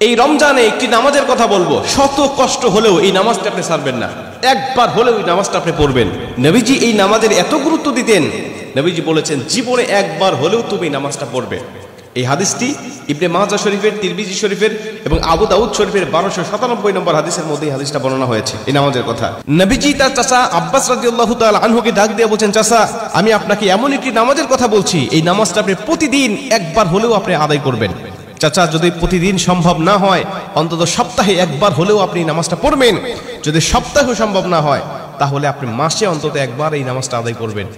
এই রমজানে একটি নামাজের কথা বলবো, শত কষ্ট হলেও এই নামাজটা আপনি ছাড়বেন না, একবার হলেও এই নামাজটা আপনি পড়বেন। নবীজি এই নামাজের এত গুরুত্ব দিতেন, নবীজি বলেছেন জীবনে একবার হলেও তুমি এই নামাজটা পড়বে। এই হাদিসটি ইবনে মাজাহ শরীফের, তিরমিজি শরীফের এবং আবু দাউদ শরীফের 1297 নম্বর হাদিসের মধ্যে এই হাদিসটা বর্ণনা হয়েছে এই নামাজের কথা। নবীজি তার চাচা আব্বাস রাদিয়াল্লাহু তাআলা আনহুকে ডাক দিয়ে বলেন, চাচা আমি আপনাকে এমন একটি নামাজের কথা বলছি, এই নামাজটা আপনি প্রতিদিন একবার হলেও আপনি আদায় করবেন। চাচা যদি প্রতিদিন সম্ভব না হয়, অন্তত সপ্তাহে একবার হলেও আপনি নামাজটা পড়বেন। যদি সপ্তাহেও সম্ভব না হয়, তাহলে আপনি মাসে অন্তত একবার এই নামাজটা আদায় করবেন।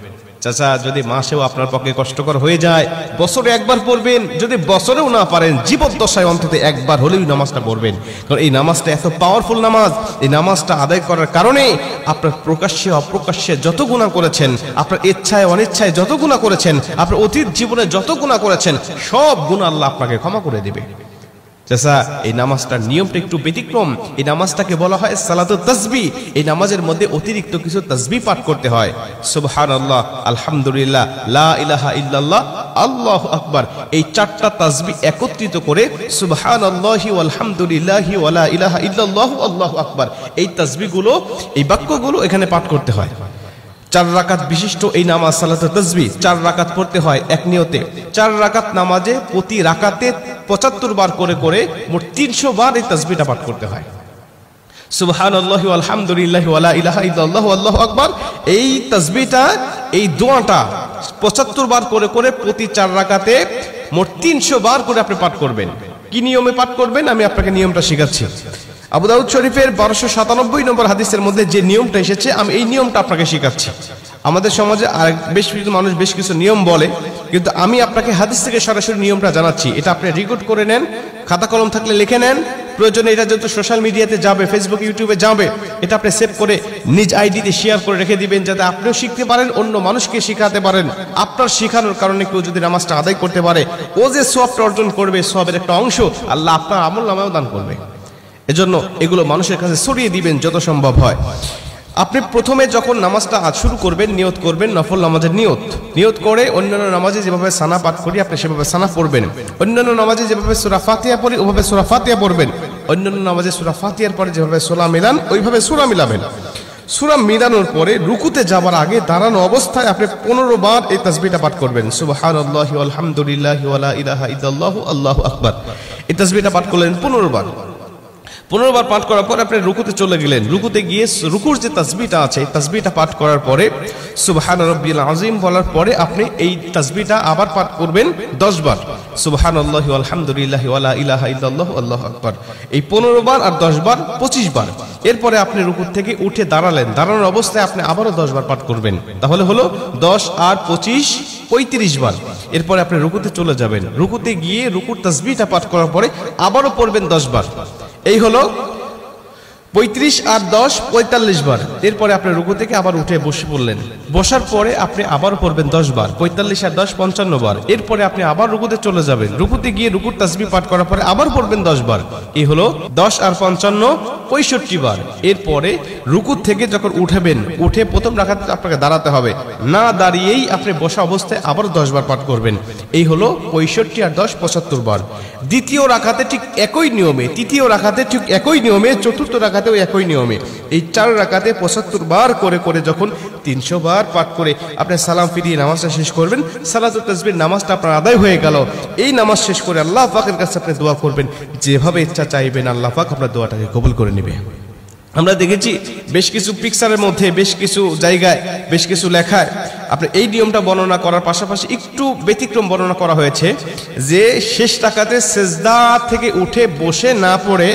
চাচা যদি মাসেও আপনার পক্ষে কষ্টকর হয়ে যায়, বছরে একবার পড়বেন। যদি বছরেও না পারেন, জীবদ্দশায় অন্তত একবার হলেও নামাজটা পড়বেন। কারণ এই নামাজটা এত পাওয়ারফুল নামাজ। এই নামাজটা আদায় করার কারণে আপনার প্রকাশ্যে অপ্রকাশ্যে যত গুনাহ করেছেন, আপনার ইচ্ছায় অনিচ্ছায় যত গুনাহ করেছেন, আপনার অতীত জীবনে যত গুনাহ করেছেন, সব গুনাহ আল্লাহ আপনাকে ক্ষমা করে দিবে। চাচা এই নামাজটার নিয়মটা একটু ব্যতিক্রম। এই নামাজটাকে বলা হয় সালাতুত তাসবিহ। এই নামাজের মধ্যে অতিরিক্ত কিছু তাসবিহ পাঠ করতে হয়। সুবহানাল্লাহ, আলহামদুলিল্লাহ, লা ইলাহা ইল্লাল্লাহ, আল্লাহু আকবার, এই চারটা তাসবিহ একত্রিত করে সুবহানাল্লাহি ওয়াল হামদুলিল্লাহি ওয়া লা ইলাহা ইল্লাল্লাহু আল্লাহু আকবার, এই তাসবিহগুলো, এই বাক্যগুলো এখানে পাঠ করতে হয়। 4 রাকাত বিশিষ্ট এই নামাজ সালাতুত তাসবিহ 4 রাকাত পড়তে হয় এক নিয়তে। 4 রাকাত নামাজে প্রতি রাকাতে 75 বার করে করে মোট 300 বার এই তাসবিহটা পাঠ করতে হয়। সুবহানাল্লাহি ওয়াল হামদুলিল্লাহি ওয়া লা ইলাহা ইল্লাল্লাহু আল্লাহু আকবার, এই তাসবিহটা, এই দোয়াটা 75 বার করে করে প্রতি 4 রাকাতে মোট 300 বার করে আপনি পাঠ করবেন। কি নিয়মে পাঠ করবেন আমি আপনাকে নিয়মটা শেখাচ্ছি। আবু দাউদ শরীফের 1297 নম্বর হাদিসের মধ্যে যে নিয়মটা এসেছে, আমি এই নিয়মটা আপনাকে শেখাচ্ছি। আমাদের সমাজে আর বেশ কিছু মানুষ বেশ কিছু নিয়ম বলে, কিন্তু আমি আপনাকে হাদিস থেকে সরাসরি নিয়মটা জানাচ্ছি। এটা আপনি রেকর্ড করে নেন, খাতা কলম থাকলে লিখে নেন। প্রয়োজনে এটা যেহেতু সোশ্যাল মিডিয়াতে যাবে, ফেসবুক ইউটিউবে যাবে, এটা আপনি সেভ করে নিজ আইডিতে শেয়ার করে রেখে দিবেন, যাতে আপনিও শিখতে পারেন, অন্য মানুষকে শিখাতে পারেন। আপনার শেখানোর কারণে কেউ যদি নামাজটা আদায় করতে পারে, ও যে সওয়াবটা অর্জন করবে, সওয়াবের একটা অংশ আল্লাহ আপনার আমলনামায়ও দান করবে। এজন্য এগুলো মানুষের কাছে ছড়িয়ে দিবেন যত সম্ভব হয়। আপনি প্রথমে যখন নামাজটা শুরু করবেন, নিয়ত করবেন নফল নামাজের নিয়ত করে অন্যান্য নামাজে যেভাবে সানা পাঠ করি আপনি সেভাবে সানা পড়বেন। অন্যান্য নামাজে যেভাবে সূরা ফাতিহা পড়ি ওভাবে সূরা ফাতিহা পড়বেন। অন্যান্য নামাজে সূরা ফাতিহার পরে যেভাবে সূরা মিলান ওইভাবে সূরা মিলাবেন। সূরা মিলানোর পরে রুকুতে যাবার আগে দাঁড়ানো অবস্থায় আপনি 15 বার এই তাসবিহটা পাঠ করবেন। সুবহানাল্লাহি ওয়াল হামদুলিল্লাহি ওয়া লা ইলাহা ইল্লাল্লাহু আল্লাহু আকবার, এই তাসবিহটা পাঠ করলেন 15 বার। 15 বার পাঠ করার পর আপনি রুকুতে চলে গেলেন। রুকুতে গিয়ে রুকুর যে তাসবিহটা আছে, তাসবিহটা পাঠ করার পরে সুবহান রাব্বিয়াল আযীম বলার পরে আপনি এই তাসবিহটা আবার পাঠ করবেন 10 বার। সুবহানাল্লাহি ওয়াল হামদুলিল্লাহি ওয়া লা ইলাহা ইল্লাল্লাহু আল্লাহু আকবার, এই 15 বার আর 10 বার 25 বার। এরপরে আপনি রুকু থেকে উঠে দাঁড়ালেন, দাঁড়ানোর অবস্থায় আপনি আবারও 10 বার পাঠ করবেন। তাহলে হলো 10 আর 25 35 বার। এরপরে আপনি রুকুতে চলে যাবেন। রুকুতে গিয়ে রুকুর তাসবিহটা পাঠ করার পরে আবারও পড়বেন 10 বার। এই হলো 35 আর 10 45 বার। এরপরে আপনি রুকু থেকে আবার উঠে বসে পড়লেন। বসার পরে আপনি আবার পড়বেন 10 বার। 45 আর 10 55 বার। এরপরে আপনি আবার রুকুতে চলে যাবেন। রুকুতে গিয়ে রুকুর তাসবিহ পাঠ করার পরে আবার পড়বেন 10 বার। এই হলো 10 আর 55 65 বার। এরপরে রুকু থেকে যখন উঠবেন, উঠে প্রথম রাকাতে আপনাকে দাঁড়াতে হবে, না দাঁড়িয়েই আপনি বসা অবস্থায় আবার 10 বার পাঠ করবেন। এই হলো 65 আর 10 75 বার। দ্বিতীয় রাকাতে ঠিক একই নিয়মে, তৃতীয় রাকাতে ঠিক একই নিয়মে, চতুর্থ রাকাতেও একই নিয়মে, এই 4 রাকাতে 75 বার করে করে যখন 300 বার পাঠ করে আপনি সালাম ফিরিয়ে নামাজটা শেষ করবেন, সালাতুত তাসবিহ নামাজটা আপনার আদায় হয়ে গেল। এই নামাজ শেষ করে আল্লাহ পাকের কাছে আপনি দোয়া করবেন, যেভাবে ইচ্ছা চাইবেন আল্লাহ পাক আপনার দোয়াটাকে কবুল করে নেবে। আমরা দেখেছি বেশ কিছু পিকচারের মধ্যে, বেশ কিছু জায়গায়, বেশ কিছু লেখায় আপনি এই নিয়মটা বর্ণনা করার পাশাপাশি একটু ব্যতিক্রম বর্ণনা করা হয়েছে, যে শেষ রাকাতে সেজদা থেকে উঠে বসে না পড়ে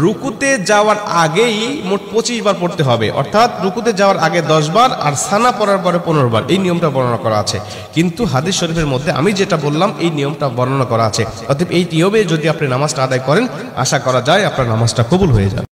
রুকুতে যাওয়ার আগেই মোট 25 বার পড়তে হবে। অর্থাৎ রুকুতে যাওয়ার আগে 10 বার আর সানা পড়ার পরে 15 বার। এই নিয়মটা বর্ণনা করা আছে, কিন্তু হাদিস শরীফের মধ্যে আমি যেটা বললাম এই নিয়মটা বর্ণনা করা আছে। অতএব এই নিয়মে যদি আপনি নামাজটা আদায় করেন, আশা করা যায় আপনার নামাজটা কবুল হয়ে যাবে।